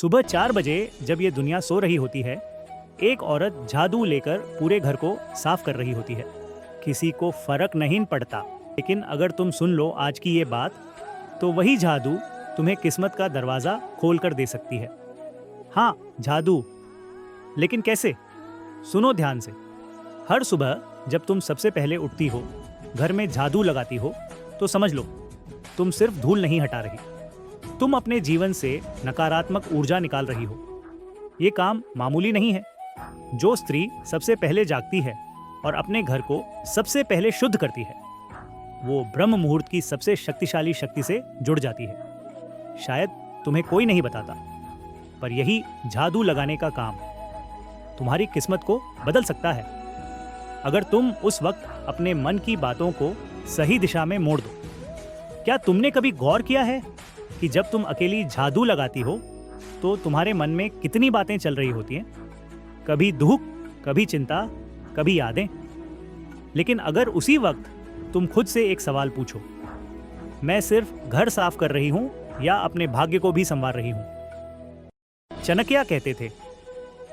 सुबह 4 बजे जब ये दुनिया सो रही होती है, एक औरत झाड़ू लेकर पूरे घर को साफ कर रही होती है। किसी को फर्क नहीं पड़ता, लेकिन अगर तुम सुन लो आज की ये बात, तो वही झाड़ू तुम्हें किस्मत का दरवाजा खोल कर दे सकती है। हाँ, झाड़ू, लेकिन कैसे? सुनो ध्यान से। हर सुबह जब तुम सबसे पहले उठती हो, घर में झाड़ू लगाती हो, तो समझ लो तुम सिर्फ धूल नहीं हटा रही, तुम अपने जीवन से नकारात्मक ऊर्जा निकाल रही हो। ये काम मामूली नहीं है। जो स्त्री सबसे पहले जागती है और अपने घर को सबसे पहले शुद्ध करती है, वो ब्रह्म मुहूर्त की सबसे शक्तिशाली शक्ति से जुड़ जाती है। शायद तुम्हें कोई नहीं बताता, पर यही झाड़ू लगाने का काम तुम्हारी किस्मत को बदल सकता है, अगर तुम उस वक्त अपने मन की बातों को सही दिशा में मोड़ दो। क्या तुमने कभी गौर किया है कि जब तुम अकेली झाड़ू लगाती हो तो तुम्हारे मन में कितनी बातें चल रही होती हैं? कभी दुख, कभी चिंता, कभी यादें। लेकिन अगर उसी वक्त तुम खुद से एक सवाल पूछो, मैं सिर्फ घर साफ कर रही हूं या अपने भाग्य को भी संवार रही हूं? चाणक्य कहते थे,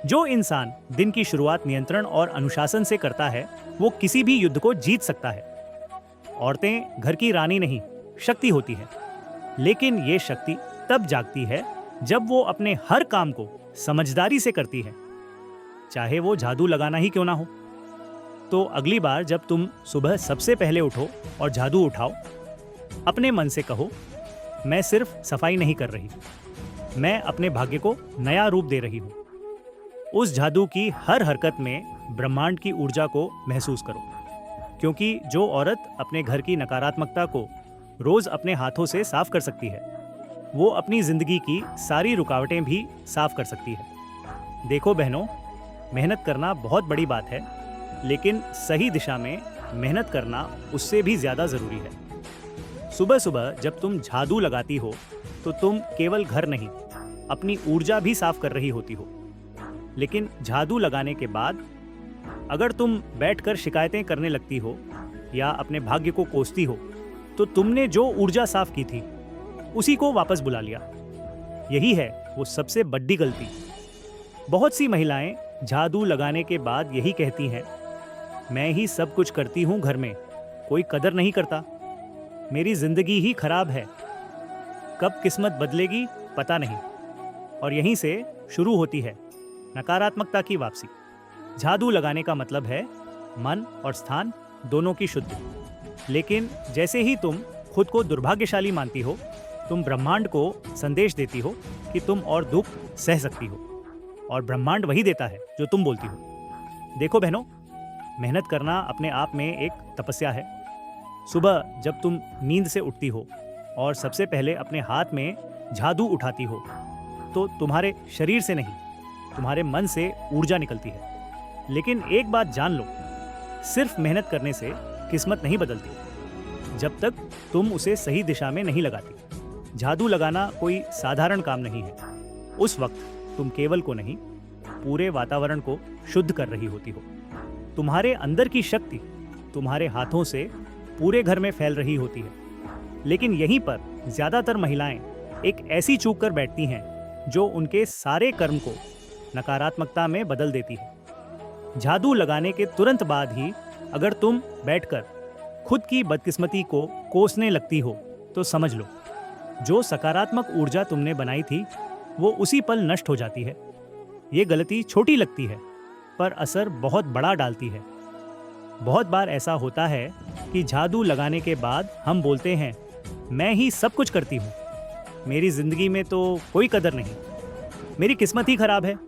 जो इंसान दिन की शुरुआत नियंत्रण और अनुशासन से करता है, वो किसी भी युद्ध को जीत सकता है। औरतें घर की रानी नहीं, शक्ति होती है, लेकिन ये शक्ति तब जागती है जब वो अपने हर काम को समझदारी से करती है, चाहे वो झाड़ू लगाना ही क्यों ना हो। तो अगली बार जब तुम सुबह सबसे पहले उठो और झाड़ू उठाओ, अपने मन से कहो, मैं सिर्फ सफाई नहीं कर रही, मैं अपने भाग्य को नया रूप दे रही हूँ। उस झाड़ू की हर हरकत में ब्रह्मांड की ऊर्जा को महसूस करो, क्योंकि जो औरत अपने घर की नकारात्मकता को रोज अपने हाथों से साफ कर सकती है, वो अपनी जिंदगी की सारी रुकावटें भी साफ कर सकती है। देखो बहनों, मेहनत करना बहुत बड़ी बात है, लेकिन सही दिशा में मेहनत करना उससे भी ज्यादा जरूरी है। सुबह सुबह जब तुम झाड़ू लगाती हो, तो तुम केवल घर नहीं, अपनी ऊर्जा भी साफ कर रही होती हो। लेकिन झाड़ू लगाने के बाद अगर तुम बैठकर शिकायतें करने लगती हो या अपने भाग्य को कोसती हो, तो तुमने जो ऊर्जा साफ की थी उसी को वापस बुला लिया। यही है वो सबसे बड़ी गलती। बहुत सी महिलाएं झाड़ू लगाने के बाद यही कहती हैं, मैं ही सब कुछ करती हूं घर में, कोई कदर नहीं करता, मेरी जिंदगी ही खराब है, कब किस्मत बदलेगी पता नहीं। और यहीं से शुरू होती है नकारात्मकता की वापसी। झाड़ू लगाने का मतलब है मन और स्थान दोनों की शुद्धि। लेकिन जैसे ही तुम खुद को दुर्भाग्यशाली मानती हो, तुम ब्रह्मांड को संदेश देती हो कि तुम और दुख सह सकती हो, और ब्रह्मांड वही देता है जो तुम बोलती हो। देखो बहनों, मेहनत करना अपने आप में एक तपस्या है। सुबह जब तुम नींद से उठती हो और सबसे पहले अपने हाथ में झाड़ू उठाती हो, तो तुम्हारे शरीर से नहीं, तुम्हारे मन से ऊर्जा निकलती है। लेकिन एक बात जान लो, सिर्फ मेहनत करने से किस्मत नहीं बदलती, जब तक तुम उसे सही दिशा में नहीं लगाती। झाड़ू लगाना कोई साधारण काम नहीं है। उस वक्त तुम केवल को नहीं, पूरे वातावरण को शुद्ध कर रही होती हो। तुम्हारे अंदर की शक्ति तुम्हारे हाथों से पूरे घर में फैल रही होती है। लेकिन यहीं पर ज्यादातर महिलाएं एक ऐसी चूक कर बैठती हैं जो उनके सारे कर्म को नकारात्मकता में बदल देती है। झाड़ू लगाने के तुरंत बाद ही अगर तुम बैठकर खुद की बदकिस्मती को कोसने लगती हो, तो समझ लो जो सकारात्मक ऊर्जा तुमने बनाई थी वो उसी पल नष्ट हो जाती है। ये गलती छोटी लगती है, पर असर बहुत बड़ा डालती है। बहुत बार ऐसा होता है कि झाड़ू लगाने के बाद हम बोलते हैं, मैं ही सब कुछ करती हूँ, मेरी जिंदगी में तो कोई कदर नहीं, मेरी किस्मत ही खराब है।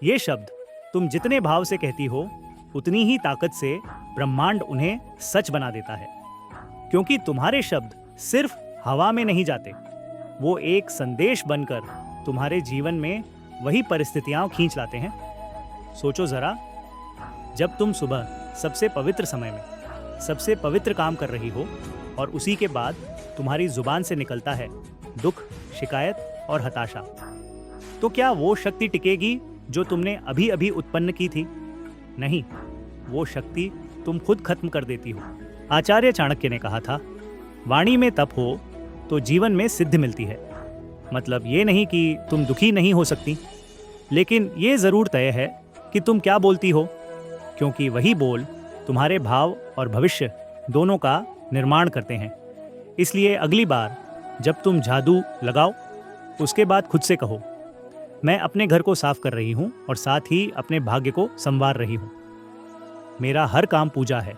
ये शब्द तुम जितने भाव से कहती हो, उतनी ही ताकत से ब्रह्मांड उन्हें सच बना देता है। क्योंकि तुम्हारे शब्द सिर्फ हवा में नहीं जाते, वो एक संदेश बनकर तुम्हारे जीवन में वही परिस्थितियां खींच लाते हैं। सोचो जरा, जब तुम सुबह सबसे पवित्र समय में सबसे पवित्र काम कर रही हो और उसी के बाद तुम्हारी जुबान से निकलता है दुख, शिकायत और हताशा, तो क्या वो शक्ति टिकेगी जो तुमने अभी अभी उत्पन्न की थी? नहीं, वो शक्ति तुम खुद खत्म कर देती हो। आचार्य चाणक्य ने कहा था, वाणी में तप हो तो जीवन में सिद्धि मिलती है। मतलब ये नहीं कि तुम दुखी नहीं हो सकती, लेकिन ये ज़रूर तय है कि तुम क्या बोलती हो, क्योंकि वही बोल तुम्हारे भाव और भविष्य दोनों का निर्माण करते हैं। इसलिए अगली बार जब तुम जादू लगाओ, उसके बाद खुद से कहो, मैं अपने घर को साफ कर रही हूँ और साथ ही अपने भाग्य को संवार रही हूँ। मेरा हर काम पूजा है।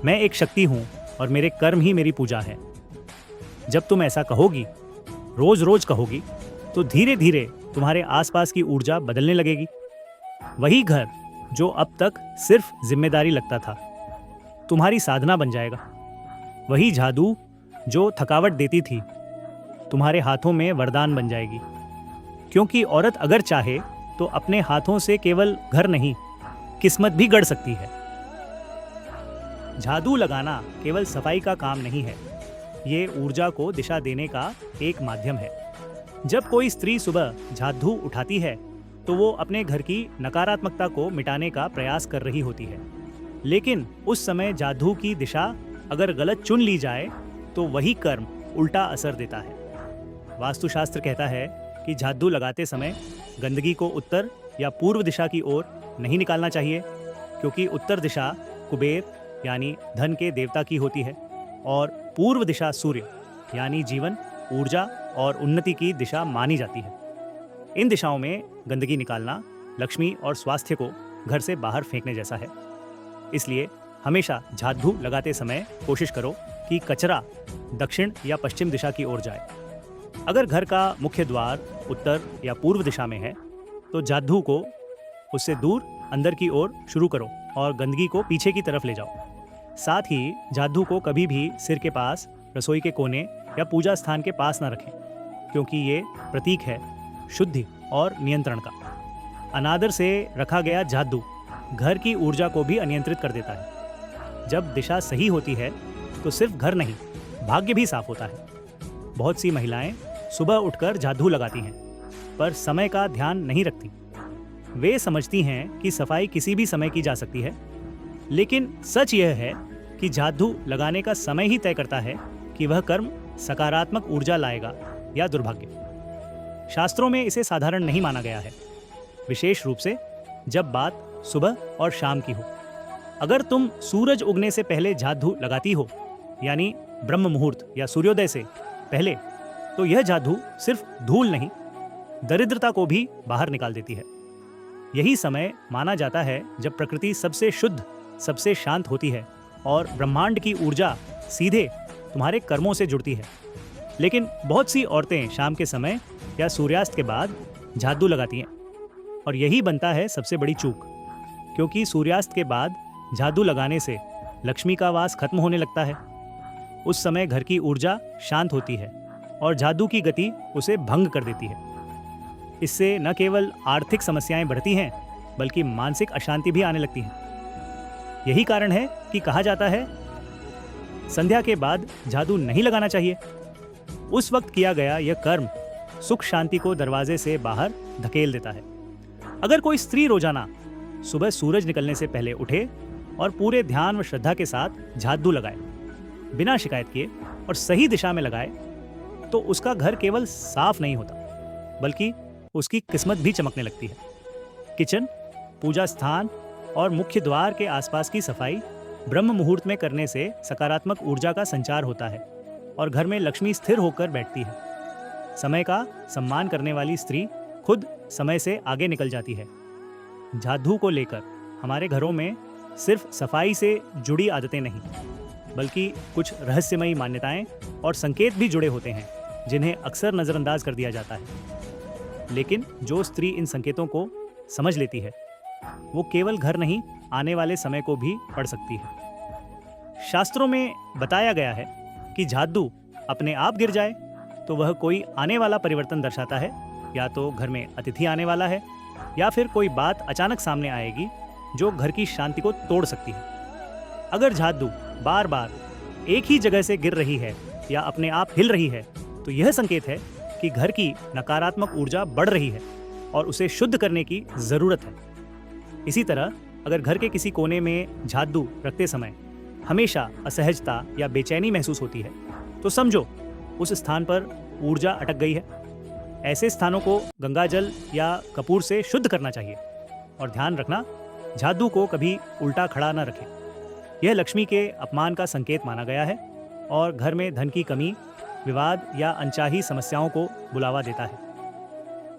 मैं एक शक्ति हूँ और मेरे कर्म ही मेरी पूजा है। जब तुम ऐसा कहोगी, रोज रोज कहोगी, तो धीरे धीरे तुम्हारे आसपास की ऊर्जा बदलने लगेगी। वही घर जो अब तक सिर्फ जिम्मेदारी लगता था, तुम्हारी साधना बन जाएगा। वही जादू जो थकावट देती थी, तुम्हारे हाथों में वरदान बन जाएगी। क्योंकि औरत अगर चाहे तो अपने हाथों से केवल घर नहीं, किस्मत भी गढ़ सकती है। जादू लगाना केवल सफाई का काम नहीं है, ये ऊर्जा को दिशा देने का एक माध्यम है। जब कोई स्त्री सुबह जादू उठाती है तो वो अपने घर की नकारात्मकता को मिटाने का प्रयास कर रही होती है। लेकिन उस समय जादू की दिशा अगर गलत चुन ली जाए तो वही कर्म उल्टा असर देता है। वास्तुशास्त्र कहता है कि जादू लगाते समय गंदगी को उत्तर या पूर्व दिशा की ओर नहीं निकालना चाहिए, क्योंकि उत्तर दिशा कुबेर यानी धन के देवता की होती है और पूर्व दिशा सूर्य यानी जीवन, ऊर्जा और उन्नति की दिशा मानी जाती है। इन दिशाओं में गंदगी निकालना लक्ष्मी और स्वास्थ्य को घर से बाहर फेंकने जैसा है। इसलिए हमेशा जादू लगाते समय कोशिश करो कि कचरा दक्षिण या पश्चिम दिशा की ओर जाए। अगर घर का मुख्य द्वार उत्तर या पूर्व दिशा में है तो जादू को उससे दूर अंदर की ओर शुरू करो और गंदगी को पीछे की तरफ ले जाओ। साथ ही जादू को कभी भी सिर के पास, रसोई के कोने या पूजा स्थान के पास न रखें, क्योंकि ये प्रतीक है शुद्धि और नियंत्रण का। अनादर से रखा गया जादू घर की ऊर्जा को भी अनियंत्रित कर देता है। जब दिशा सही होती है तो सिर्फ घर नहीं, भाग्य भी साफ होता है। बहुत सी महिलाएं सुबह उठकर जादू लगाती हैं, पर समय का ध्यान नहीं रखती। वे समझती हैं कि सफाई किसी भी समय की जा सकती है, लेकिन सच यह है कि जादू लगाने का समय ही तय करता है कि वह कर्म सकारात्मक ऊर्जा लाएगा या दुर्भाग्य। शास्त्रों में इसे साधारण नहीं माना गया है, विशेष रूप से जब बात सुबह और शाम की हो। अगर तुम सूरज उगने से पहले जादू लगाती हो, यानी ब्रह्म मुहूर्त या सूर्योदय से पहले, तो यह जादू सिर्फ धूल नहीं, दरिद्रता को भी बाहर निकाल देती है। यही समय माना जाता है जब प्रकृति सबसे शुद्ध, सबसे शांत होती है और ब्रह्मांड की ऊर्जा सीधे तुम्हारे कर्मों से जुड़ती है। लेकिन बहुत सी औरतें शाम के समय या सूर्यास्त के बाद जादू लगाती हैं, और यही बनता है सबसे बड़ी चूक, क्योंकि सूर्यास्त के बाद जादू लगाने से लक्ष्मी का वास खत्म होने लगता है। उस समय घर की ऊर्जा शांत होती है और जादू की गति उसे भंग कर देती है। इससे न केवल आर्थिक समस्याएं बढ़ती हैं, बल्कि मानसिक अशांति भी आने लगती है। यही कारण है कि कहा जाता है संध्या के बाद जादू नहीं लगाना चाहिए। उस वक्त किया गया यह कर्म सुख शांति को दरवाजे से बाहर धकेल देता है। अगर कोई स्त्री रोजाना सुबह सूरज निकलने से पहले उठे और पूरे ध्यान व श्रद्धा के साथ जादू लगाए, बिना शिकायत किए और सही दिशा में लगाए, तो उसका घर केवल साफ नहीं होता, बल्कि उसकी किस्मत भी चमकने लगती है। किचन, पूजा स्थान और मुख्य द्वार के आसपास की सफाई ब्रह्म मुहूर्त में करने से सकारात्मक ऊर्जा का संचार होता है और घर में लक्ष्मी स्थिर होकर बैठती है। समय का सम्मान करने वाली स्त्री खुद समय से आगे निकल जाती है। जादू को लेकर हमारे घरों में सिर्फ सफाई से जुड़ी आदतें नहीं, बल्कि कुछ रहस्यमयी मान्यताएं और संकेत भी जुड़े होते हैं, जिन्हें अक्सर नज़रअंदाज कर दिया जाता है। लेकिन जो स्त्री इन संकेतों को समझ लेती है, वो केवल घर नहीं, आने वाले समय को भी पढ़ सकती है। शास्त्रों में बताया गया है कि जादू अपने आप गिर जाए तो वह कोई आने वाला परिवर्तन दर्शाता है, या तो घर में अतिथि आने वाला है, या फिर कोई बात अचानक सामने आएगी जो घर की शांति को तोड़ सकती है। अगर जादू बार बार एक ही जगह से गिर रही है या अपने आप हिल रही है, तो यह संकेत है कि घर की नकारात्मक ऊर्जा बढ़ रही है और उसे शुद्ध करने की जरूरत है। इसी तरह अगर घर के किसी कोने में जादू रखते समय हमेशा असहजता या बेचैनी महसूस होती है, तो समझो उस स्थान पर ऊर्जा अटक गई है ऐसे स्थानों को गंगाजल या कपूर से शुद्ध करना चाहिए। और ध्यान रखना, जादू को कभी उल्टा खड़ा न रखें। यह लक्ष्मी के अपमान का संकेत माना गया है और घर में धन की कमी, विवाद या अनचाही समस्याओं को बुलावा देता है।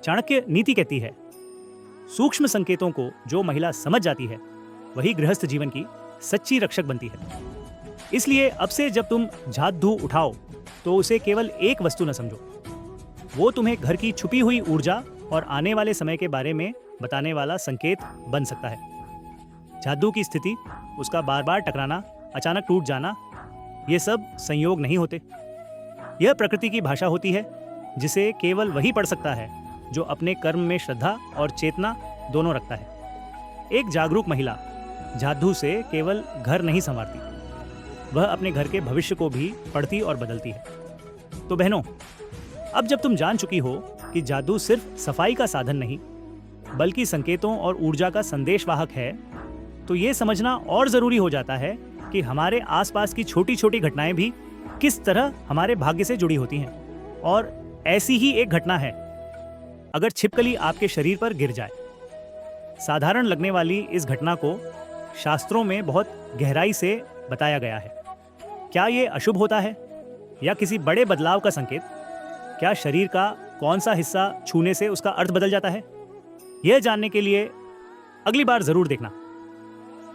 चाणक्य नीति कहती है, सूक्ष्म संकेतों को जो महिला समझ जाती है वही गृहस्थ जीवन की सच्ची रक्षक बनती है। इसलिए अब से जब तुम जादू उठाओ तो उसे केवल एक वस्तु न समझो, वो तुम्हें घर की छुपी हुई ऊर्जा और आने वाले समय के बारे में बताने वाला संकेत बन सकता है। जादू की स्थिति, उसका बार बार टकराना, अचानक टूट जाना, ये सब संयोग नहीं होते। यह प्रकृति की भाषा होती है जिसे केवल वही पढ़ सकता है जो अपने कर्म में श्रद्धा और चेतना दोनों रखता है। एक जागरूक महिला जादू से केवल घर नहीं संवारती, वह अपने घर के भविष्य को भी पढ़ती और बदलती है। तो बहनों, अब जब तुम जान चुकी हो कि जादू सिर्फ सफाई का साधन नहीं बल्कि संकेतों और ऊर्जा का संदेशवाहक है, तो ये समझना और जरूरी हो जाता है कि हमारे आसपास की छोटी छोटी घटनाएं भी किस तरह हमारे भाग्य से जुड़ी होती हैं। और ऐसी ही एक घटना है, अगर छिपकली आपके शरीर पर गिर जाए। साधारण लगने वाली इस घटना को शास्त्रों में बहुत गहराई से बताया गया है। क्या ये अशुभ होता है या किसी बड़े बदलाव का संकेत? क्या शरीर का कौन सा हिस्सा छूने से उसका अर्थ बदल जाता है? यह जानने के लिए अगली बार जरूर देखना।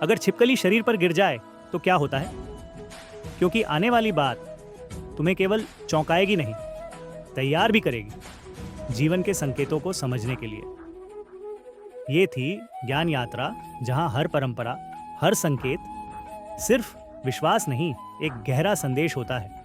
अगर छिपकली शरीर पर गिर जाए तो क्या होता है, क्योंकि आने वाली बात तुम्हें केवल चौंकाएगी नहीं, तैयार भी करेगी जीवन के संकेतों को समझने के लिए। ये थी ज्ञान यात्रा, जहां हर परंपरा, हर संकेत सिर्फ विश्वास नहीं, एक गहरा संदेश होता है।